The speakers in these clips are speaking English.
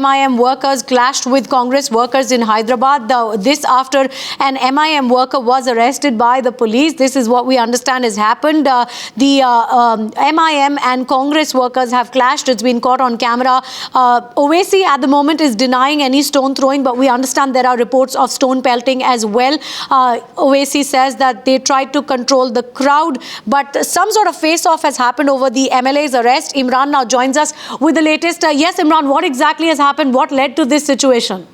MIM workers clashed with Congress workers in Hyderabad. This after an MIM worker was arrested by the police. This is what we understand has happened. MIM and Congress workers have clashed. It's been caught on camera. Owaisi at the moment is denying any stone throwing, but we understand there are reports of stone pelting as well. Owaisi says that they tried to control the crowd, but some sort of face-off has happened over the MLA's arrest. Imran now joins us with the latest. Yes, Imran, what exactly has happened? What led to this situation?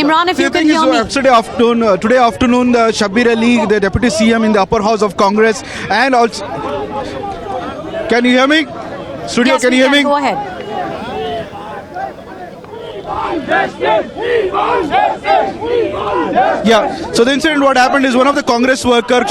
Imran, if you can hear me. Today afternoon, Shabbir Ali, the Deputy CM in the upper house of Congress, and also... Can you hear me? Studio, Yes, can you hear me? Go ahead. Yeah, so the incident, what happened is one of the Congress workers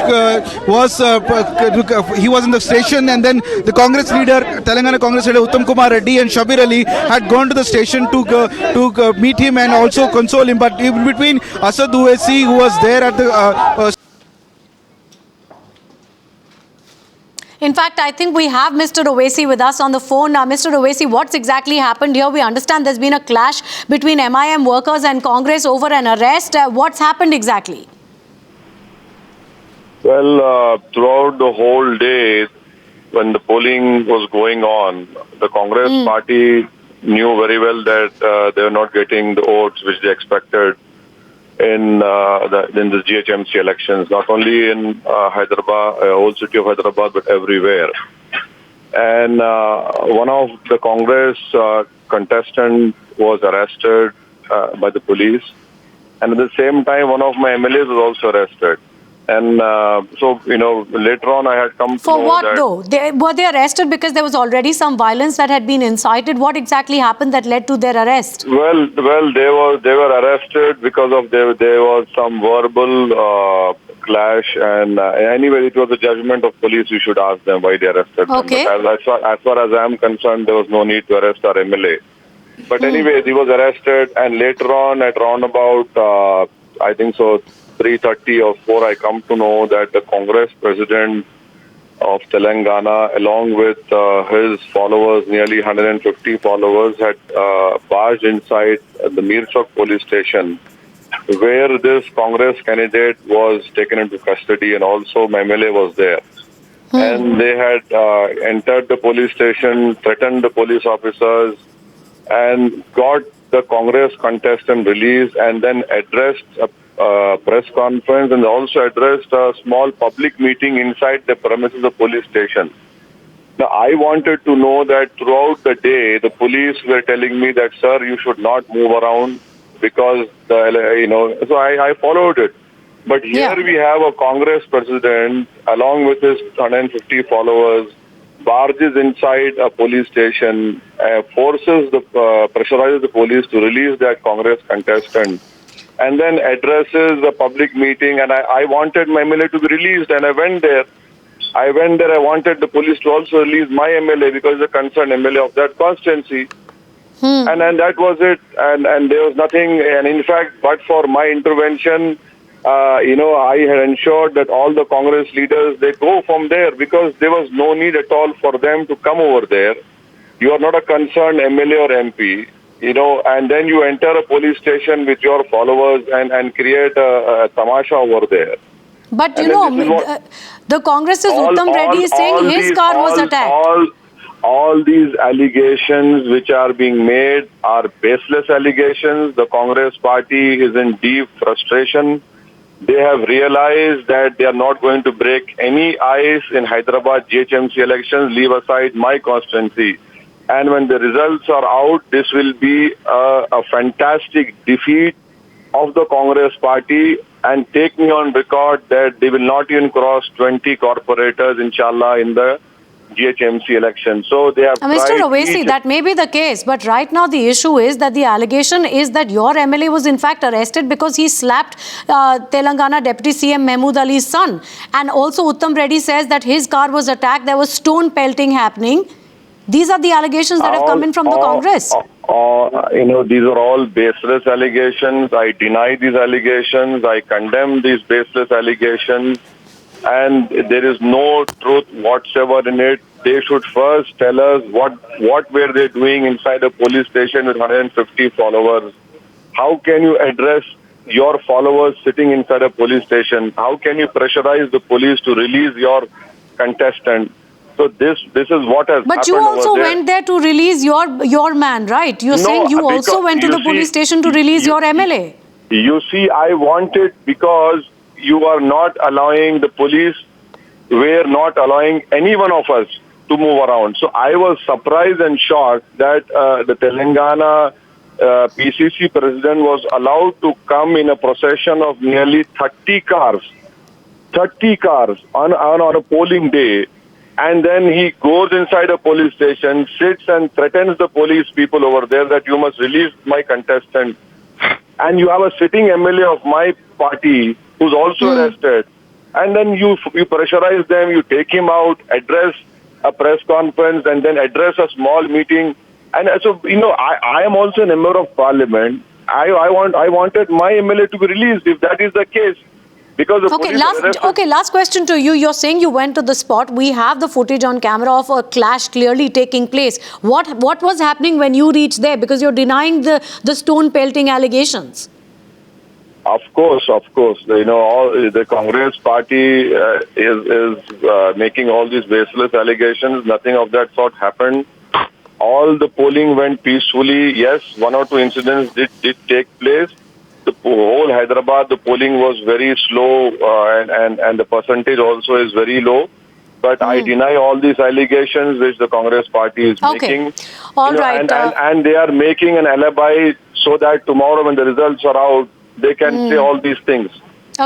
he was in the station, and then the Congress leader, Telangana Congress leader Uttam Kumar Reddy and Shabbir Ali had gone to the station to meet him and also console him. But in between, Asad Owaisi, who was there at the In fact, I think we have Mr. Owaisi with us on the phone. Mr. Owaisi, what's exactly happened here? We understand there's been a clash between MIM workers and Congress over an arrest. What's happened exactly? Well, throughout the whole day, when the polling was going on, the Congress party knew very well that they were not getting the votes which they expected in the GHMC elections, not only in Hyderabad, whole city of Hyderabad, but everywhere. And one of the Congress contestant was arrested by the police. And at the same time, one of my MLAs was also arrested. And so, later on I had come to know that... For what though? Were they arrested because there was already some violence that had been incited? What exactly happened that led to their arrest? Well, they were arrested because of there was some verbal clash, and anyway, it was a judgment of police. You should ask them why they arrested them. But as far as I am concerned, there was no need to arrest our MLA. But anyway, he was arrested, and later on, at around about, I think so, 3:30 or 4, I come to know that the Congress president of Telangana, along with his followers, nearly 150 followers, had barged inside the Mirchowk police station, where this Congress candidate was taken into custody, and also my MLA was there. And they had entered the police station, threatened the police officers, and got the Congress contestant released, and then addressed a press conference, and also addressed a small public meeting inside the premises of police station. Now, I wanted to know that throughout the day, the police were telling me that, sir, you should not move around because, so I followed it. But here we have a Congress president, along with his 150 followers, barges inside a police station, pressurizes the police to release that Congress contestant, and then addresses the public meeting. And I wanted my MLA to be released, and I went there. I wanted the police to also release my MLA because the concerned MLA of that constituency. And then that was it. And there was nothing. And in fact, but for my intervention, I had ensured that all the Congress leaders, they go from there, because there was no need at all for them to come over there. You are not a concerned MLA or MP. And then you enter a police station with your followers and create a tamasha over there. But the Congress's Uttam Reddy is saying his car was attacked. All these allegations which are being made are baseless allegations. The Congress party is in deep frustration. They have realized that they are not going to break any ice in Hyderabad GHMC elections, leave aside my constituency. And when the results are out, this will be a fantastic defeat of the Congress party, and take me on record that they will not even cross 20 corporators, inshallah, in the GHMC election. So they have Mr. Owaisi, that may be the case, but right now the issue is that the allegation is that your MLA was in fact arrested because he slapped Telangana Deputy CM Mahmood Ali's son. And also Uttam Reddy says that his car was attacked, there was stone pelting happening. These are the allegations that have come in from the Congress. These are all baseless allegations. I deny these allegations. I condemn these baseless allegations. and there is no truth whatsoever in it. They should first tell us what were they doing inside a police station with 150 followers. How can you address your followers sitting inside a police station? How can you pressurize the police to release your contestant? So this is what has happened. But you also over there. went there to release your man, right? You're saying you also because went to the police station to release your MLA. You see, I wanted because you are not allowing the police, were not allowing any one of us to move around. So I was surprised and shocked that the Telangana PCC president was allowed to come in a procession of nearly 30 cars on a polling day. And then he goes inside a police station, sits and threatens the police people over there that you must release my contestant. And you have a sitting MLA of my party who's also arrested. And then you pressurize them, you take him out, address a press conference, and then address a small meeting. And so, I am also a member of parliament. I wanted my MLA to be released if that is the case. Because the last question to you. You're saying you went to the spot. We have the footage on camera of a clash clearly taking place. What was happening when you reached there? Because you're denying the stone pelting allegations. Of course. All the Congress party is making all these baseless allegations. Nothing of that sort happened. All the polling went peacefully. Yes, one or two incidents did take place. The whole Hyderabad, the polling was very slow, and the percentage also is very low. But I deny all these allegations which the Congress party is making. All right. And they are making an alibi so that tomorrow when the results are out, they can say all these things.